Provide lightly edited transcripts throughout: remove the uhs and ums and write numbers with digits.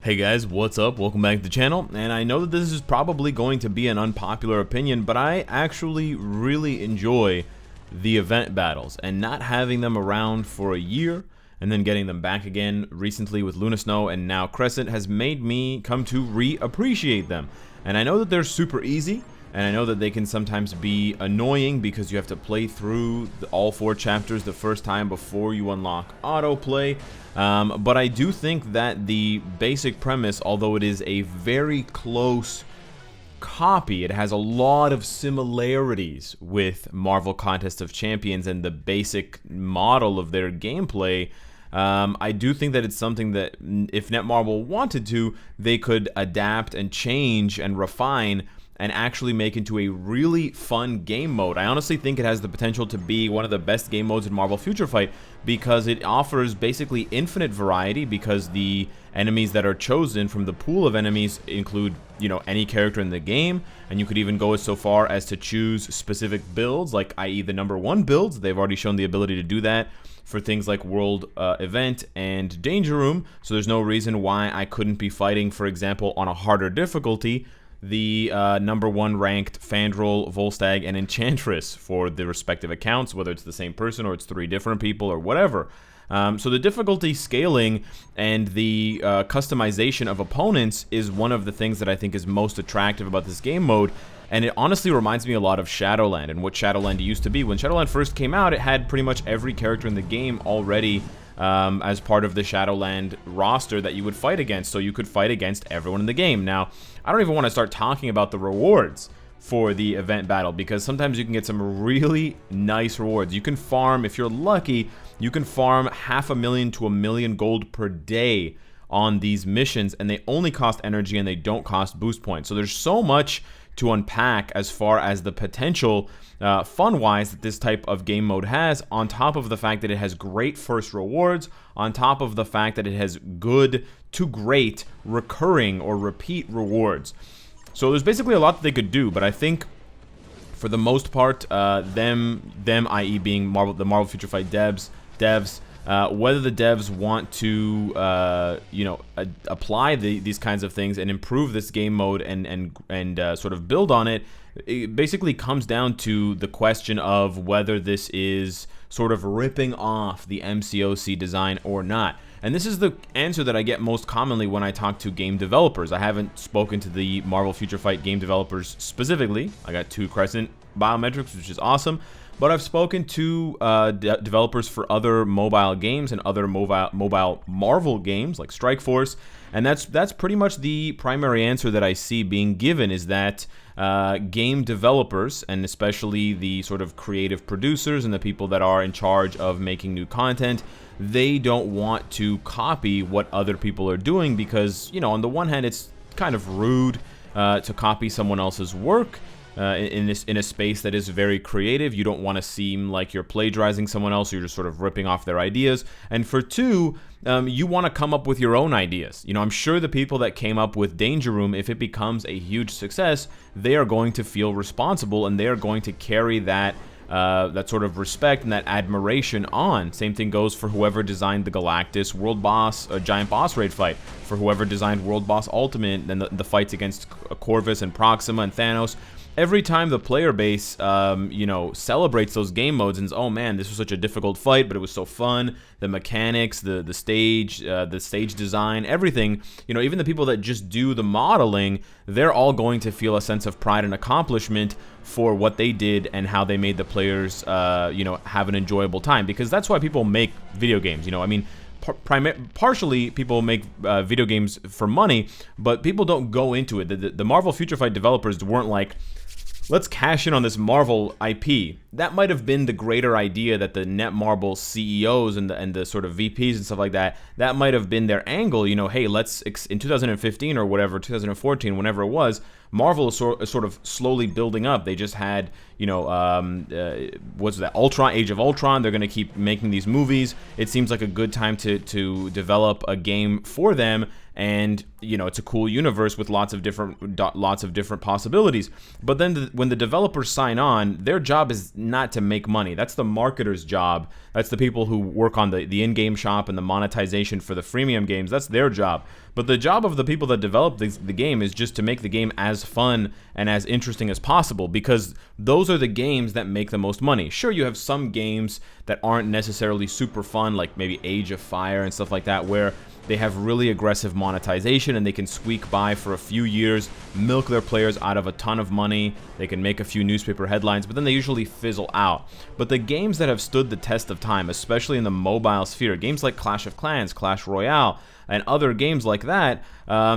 Hey guys, what's up? Welcome back to the channel, and I know that this is probably going to be an unpopular opinion, but I actually really enjoy the event battles, and not having them around for a year and then getting them back again recently with Luna Snow and now Crescent has made me come to re-appreciate them. And I know that they're super easy, and I know that they can sometimes be annoying because you have to play through all 4 chapters the first time before you unlock autoplay. But I do think that the basic premise, although it is a very close copy, it has a lot of similarities with Marvel Contest of Champions and the basic model of their gameplay. I do think that it's something that, if Netmarble wanted to, they could adapt and change and refine and actually make into a really fun game mode. I honestly think it has the potential to be one of the best game modes in Marvel Future Fight because it offers basically infinite variety, because the enemies that are chosen from the pool of enemies include, you know, any character in the game, and you could even go so far as to choose specific builds, like i.e. the #1 builds. They've already shown the ability to do that for things like World Event and Danger Room, so there's no reason why I couldn't be fighting, for example, on a harder difficulty, the #1 ranked Fandral, Volstagg, and Enchantress for the respective accounts, whether it's the same person or it's 3 different people or whatever. So the difficulty scaling and the customization of opponents is one of the things that I think is most attractive about this game mode, and it honestly reminds me a lot of Shadowland and what Shadowland used to be. When Shadowland first came out, it had pretty much every character in the game already as part of the Shadowland roster that you would fight against, so you could fight against everyone in the game. Now, I don't even want to start talking about the rewards for the event battle, because sometimes you can get some really nice rewards. You can farm, if you're lucky, you can farm 500,000 to 1,000,000 gold per day on these missions, and they only cost energy and they don't cost boost points. So there's so much to unpack as far as the potential fun-wise that this type of game mode has, on top of the fact that it has great first rewards, on top of the fact that it has good to great recurring or repeat rewards. So there's basically a lot that they could do, but I think for the most part, them i.e. being the Marvel Future Fight devs, whether the devs want to, you know, apply these kinds of things and improve this game mode and sort of build on it, it basically comes down to the question of whether this is sort of ripping off the MCOC design or not. And this is the answer that I get most commonly when I talk to game developers. I haven't spoken to the Marvel Future Fight game developers specifically. I got 2 Crescent biometrics, which is awesome. But I've spoken to developers for other mobile games and other mobile Marvel games like Strike Force, and that's pretty much the primary answer that I see being given, is that game developers, and especially the sort of creative producers and the people that are in charge of making new content, they don't want to copy what other people are doing because, you know, on the one hand, it's kind of rude to copy someone else's work. In a space that is very creative. You don't want to seem like you're plagiarizing someone else, you're just sort of ripping off their ideas. And for 2, you want to come up with your own ideas. You know, I'm sure the people that came up with Danger Room, if it becomes a huge success, they are going to feel responsible and they are going to carry that that sort of respect and that admiration on. Same thing goes for whoever designed the Galactus World Boss, Giant Boss Raid fight, for whoever designed World Boss Ultimate, and the fights against Corvus and Proxima and Thanos. Every time the player base, you know, celebrates those game modes and says, oh man, this was such a difficult fight, but it was so fun. The mechanics, the stage design, everything, you know, even the people that just do the modeling, they're all going to feel a sense of pride and accomplishment for what they did and how they made the players, you know, have an enjoyable time. Because that's why people make video games, you know, I mean, partially people make video games for money, but people don't go into it. The Marvel Future Fight developers weren't like, let's cash in on this Marvel IP. That might have been the greater idea that the Netmarble CEOs and the sort of VPs and stuff like that, that might have been their angle. You know, hey, let's, in 2015 or whatever, 2014, whenever it was, Marvel is sort of slowly building up. They just had, you know, what's that, Ultron, Age of Ultron. They're going to keep making these movies. It seems like a good time to develop a game for them and you know, it's a cool universe with lots of different possibilities. But then when the developers sign on, their job is not to make money. That's the marketer's job. That's the people who work on the in-game shop and the monetization for the freemium games. That's their job. But the job of the people that develop the game is just to make the game as fun and as interesting as possible, because those are the games that make the most money. Sure, you have some games that aren't necessarily super fun, like maybe Age of Fire and stuff like that, where they have really aggressive monetization and they can squeak by for a few years, milk their players out of a ton of money, they can make a few newspaper headlines, but then they usually fizzle out. But the games that have stood the test of time, especially in the mobile sphere, games like Clash of Clans, Clash Royale, and other games like that,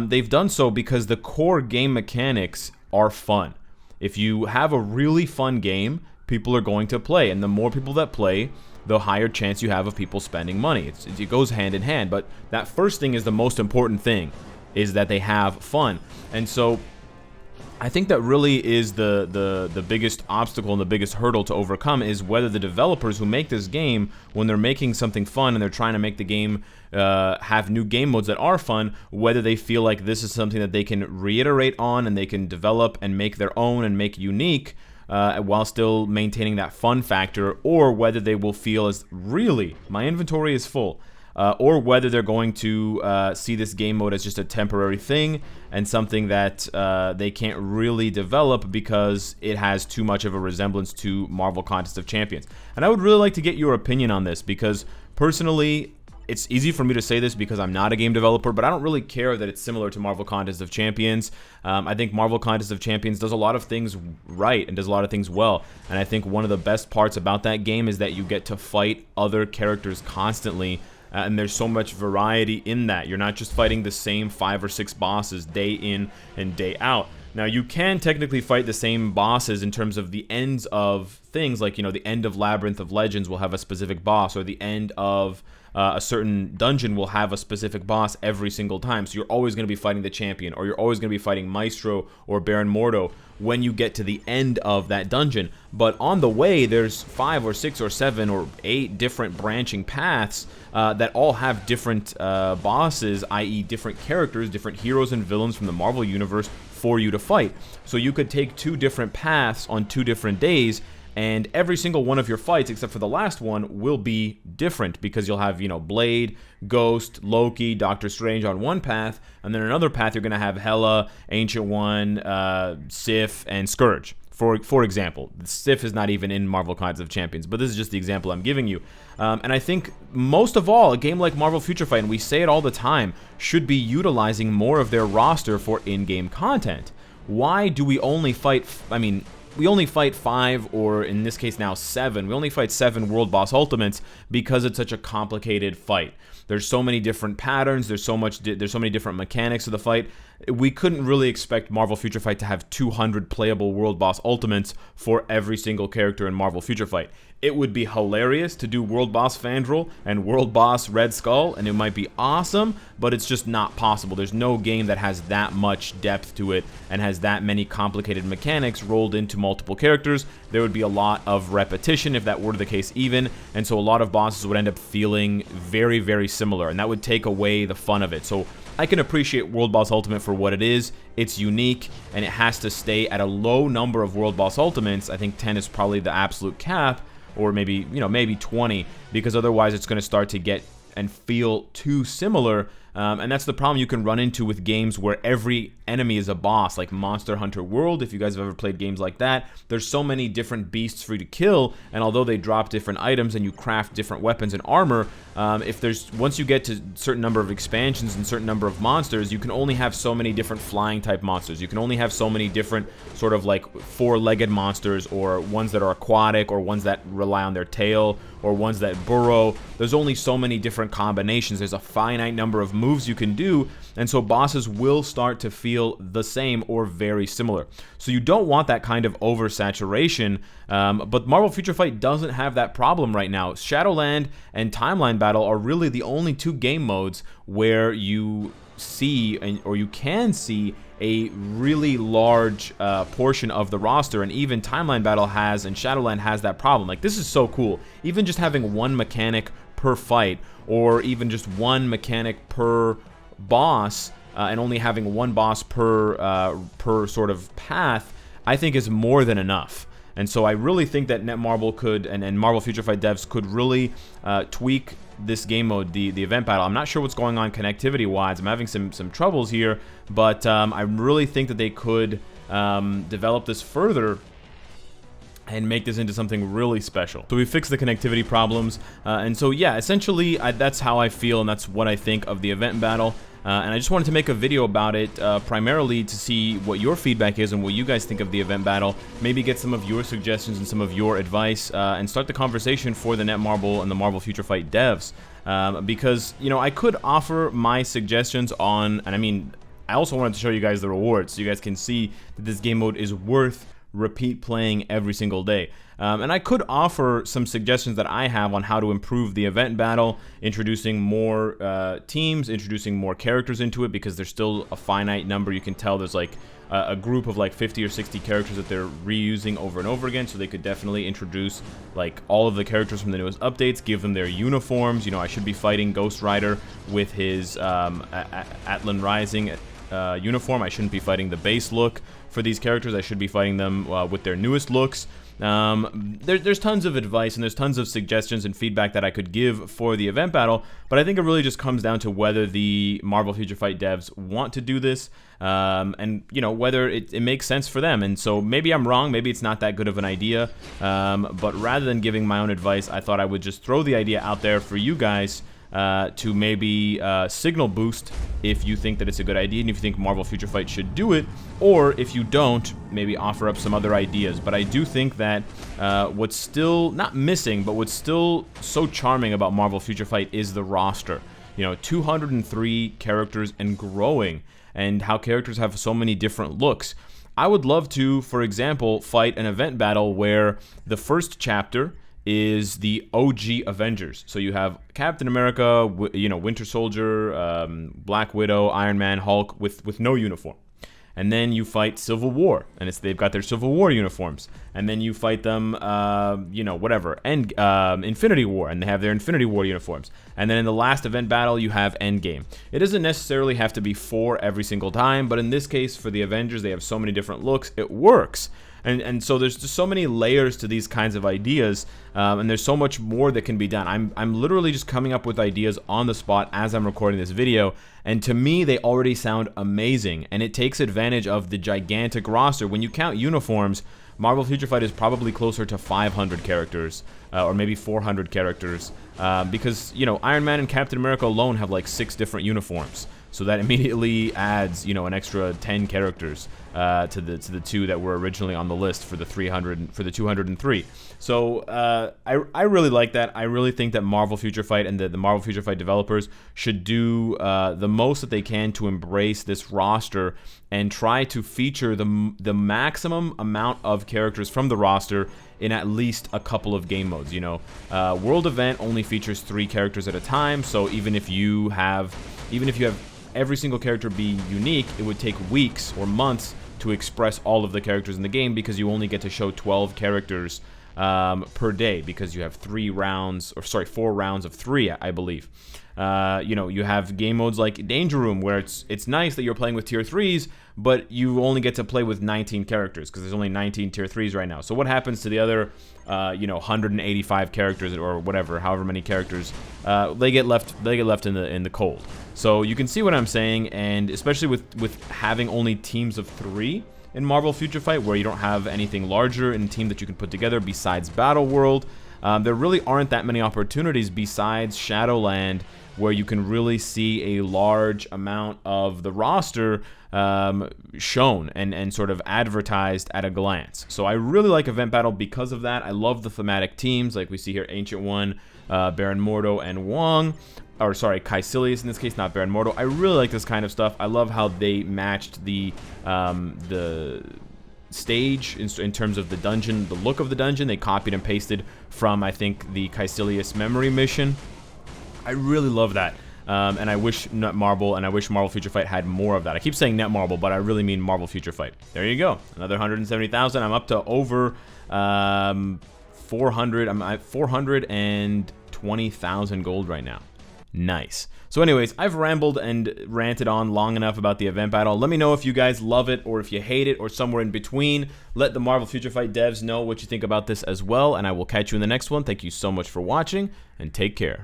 they've done so because the core game mechanics are fun. If you have a really fun game, people are going to play, and the more people that play, the higher chance you have of people spending money. It goes hand in hand, but that first thing is the most important thing, is that they have fun. And so I think that really is the biggest obstacle and the biggest hurdle to overcome, is whether the developers who make this game, when they're making something fun and they're trying to make the game have new game modes that are fun, whether they feel like this is something that they can reiterate on and they can develop and make their own and make unique, while still maintaining that fun factor, or whether they will feel as, really, my inventory is full, or whether they're going to see this game mode as just a temporary thing and something that they can't really develop because it has too much of a resemblance to Marvel Contest of Champions. And I would really like to get your opinion on this, because personally, it's easy for me to say this because I'm not a game developer, but I don't really care that it's similar to Marvel Contest of Champions. I think Marvel Contest of Champions does a lot of things right and does a lot of things well. And I think one of the best parts about that game is that you get to fight other characters constantly. And there's so much variety in that. You're not just fighting the same 5 or 6 bosses day in and day out. Now, you can technically fight the same bosses in terms of the ends of things, like, you know, the end of Labyrinth of Legends will have a specific boss, or the end of a certain dungeon will have a specific boss every single time. So you're always going to be fighting the champion, or you're always going to be fighting Maestro or Baron Mordo when you get to the end of that dungeon. But on the way, there's 5 or 6 or 7 or 8 different branching paths that all have different bosses, i.e. different characters, different heroes and villains from the Marvel Universe for you to fight. So you could take 2 different paths on 2 different days, and every single one of your fights, except for the last one, will be different, because you'll have, you know, Blade, Ghost, Loki, Doctor Strange on one path, and then another path you're going to have Hela, Ancient One, Sif, and Scourge. For example, Sif is not even in Marvel Contest of Champions, but this is just the example I'm giving you. And I think most of all, a game like Marvel Future Fight, and we say it all the time, should be utilizing more of their roster for in-game content. Why do we only fight, we only fight 5, or in this case now 7. We only fight 7 World Boss Ultimates because it's such a complicated fight. There's so many different patterns, there's so many different mechanics of the fight. We couldn't really expect Marvel Future Fight to have 200 playable World Boss Ultimates for every single character in Marvel Future Fight. It would be hilarious to do World Boss Fandral and World Boss Red Skull, and it might be awesome, but it's just not possible. There's no game that has that much depth to it and has that many complicated mechanics rolled into multiple characters. There would be a lot of repetition if that were the case even, and so a lot of bosses would end up feeling very, very similar, and that would take away the fun of it. So I can appreciate World Boss Ultimate for what it is. It's unique, and it has to stay at a low number of World Boss Ultimates. I think 10 is probably the absolute cap, or maybe, you know, maybe 20, because otherwise it's going to start to get and feel too similar. And that's the problem you can run into with games where every enemy is a boss, like Monster Hunter World. If you guys have ever played games like that, there's so many different beasts for you to kill, and although they drop different items and you craft different weapons and armor, once you get to a certain number of expansions and certain number of monsters, you can only have so many different flying type monsters. You can only have so many different sort of like 4-legged monsters, or ones that are aquatic, or ones that rely on their tail, or ones that burrow. There's only so many different combinations. There's a finite number of moves you can do, and so bosses will start to feel the same or very similar. So you don't want that kind of oversaturation, but Marvel Future Fight doesn't have that problem right now. Shadowland and Timeline Battle are really the only 2 game modes where you see, or you can see, a really large portion of the roster, and even Timeline Battle has, and Shadowland has that problem. Like, this is so cool. Even just having one mechanic per fight, or even just one mechanic per boss and only having one boss per sort of path, I think is more than enough. And so I really think that Netmarble could, and Marvel Future Fight devs could really tweak this game mode, the event battle. I'm not sure what's going on connectivity-wise. I'm having some troubles here, but I really think that they could develop this further and make this into something really special. So we fixed the connectivity problems, and so yeah, essentially that's how I feel, and that's what I think of the event battle. And I just wanted to make a video about it, primarily to see what your feedback is and what you guys think of the event battle. Maybe get some of your suggestions and some of your advice, and start the conversation for the Netmarble and the Marvel Future Fight devs. Because, you know, I could offer my suggestions on, and I mean, I also wanted to show you guys the rewards so you guys can see that this game mode is worth repeat playing every single day. And I could offer some suggestions that I have on how to improve the event battle, introducing more teams, introducing more characters into it, because there's still a finite number. You can tell there's like a group of like 50 or 60 characters that they're reusing over and over again, so they could definitely introduce like all of the characters from the newest updates, give them their uniforms. You know, I should be fighting Ghost Rider with his Atlan Rising uniform. I shouldn't be fighting the base look for these characters. I should be fighting them with their newest looks. There's tons of advice and there's tons of suggestions and feedback that I could give for the event battle, but I think it really just comes down to whether the Marvel Future Fight devs want to do this, and you know, whether it makes sense for them. And so maybe I'm wrong, maybe it's not that good of an idea, but rather than giving my own advice, I thought I would just throw the idea out there for you guys to maybe signal boost if you think that it's a good idea and if you think Marvel Future Fight should do it, or if you don't, maybe offer up some other ideas. But I do think that what's still not missing, but what's still so charming about Marvel Future Fight is the roster. You know, 203 characters and growing, and how characters have so many different looks. I would love to, for example, fight an event battle where the first chapter is the OG Avengers. So you have Captain America, you know, Winter Soldier, Black Widow, Iron Man, Hulk with no uniform. And then you fight Civil War, and they've got their Civil War uniforms. And then you fight them, you know, whatever, and Infinity War, and they have their Infinity War uniforms. And then in the last event battle, you have Endgame. It doesn't necessarily have to be 4 every single time, but in this case, for the Avengers, they have so many different looks, it works. And so there's just so many layers to these kinds of ideas, and there's so much more that can be done. I'm literally just coming up with ideas on the spot as I'm recording this video, and to me, they already sound amazing, and it takes advantage of the gigantic roster. When you count uniforms, Marvel Future Fight is probably closer to 500 characters, or maybe 400 characters, because, you know, Iron Man and Captain America alone have like 6 different uniforms. So that immediately adds, you know, an extra 10 characters to the 2 that were originally on the list for the 203. So I really like that. I really think that Marvel Future Fight and the Marvel Future Fight developers should do the most that they can to embrace this roster and try to feature the maximum amount of characters from the roster in at least a couple of game modes. You know, World Event only features 3 characters at a time, so even if you have every single character be unique, it would take weeks or months to express all of the characters in the game, because you only get to show 12 characters per day, because you have 4 rounds of 3, I believe. You know, you have game modes like Danger Room, where it's nice that you're playing with tier 3s, but you only get to play with 19 characters, because there's only 19 tier 3s right now. So what happens to the other, you know, 185 characters or whatever, however many characters? They get left in the cold. So you can see what I'm saying, and especially with having only teams of 3 in Marvel Future Fight, where you don't have anything larger in a team that you can put together besides Battle World. There really aren't that many opportunities besides Shadowland where you can really see a large amount of the roster shown and sort of advertised at a glance. So I really like Event Battle because of that. I love the thematic teams, like we see here, Ancient One, Baron Mordo, and Wong. Or sorry, Caecilius in this case, not Baron Mordo. I really like this kind of stuff. I love how they matched the stage in terms of the dungeon, the look of the dungeon. They copied and pasted from, I think, the Caecilius memory mission. I really love that. And I wish Netmarble and I wish Marvel Future Fight had more of that. I keep saying Netmarble, but I really mean Marvel Future Fight. There you go. Another 170,000. I'm up to over 400. I'm at 420,000 gold right now. Nice. So anyways, I've rambled and ranted on long enough about the event battle. Let me know if you guys love it or if you hate it or somewhere in between. Let the Marvel Future Fight devs know what you think about this as well, and I will catch you in the next one. Thank you so much for watching, and take care.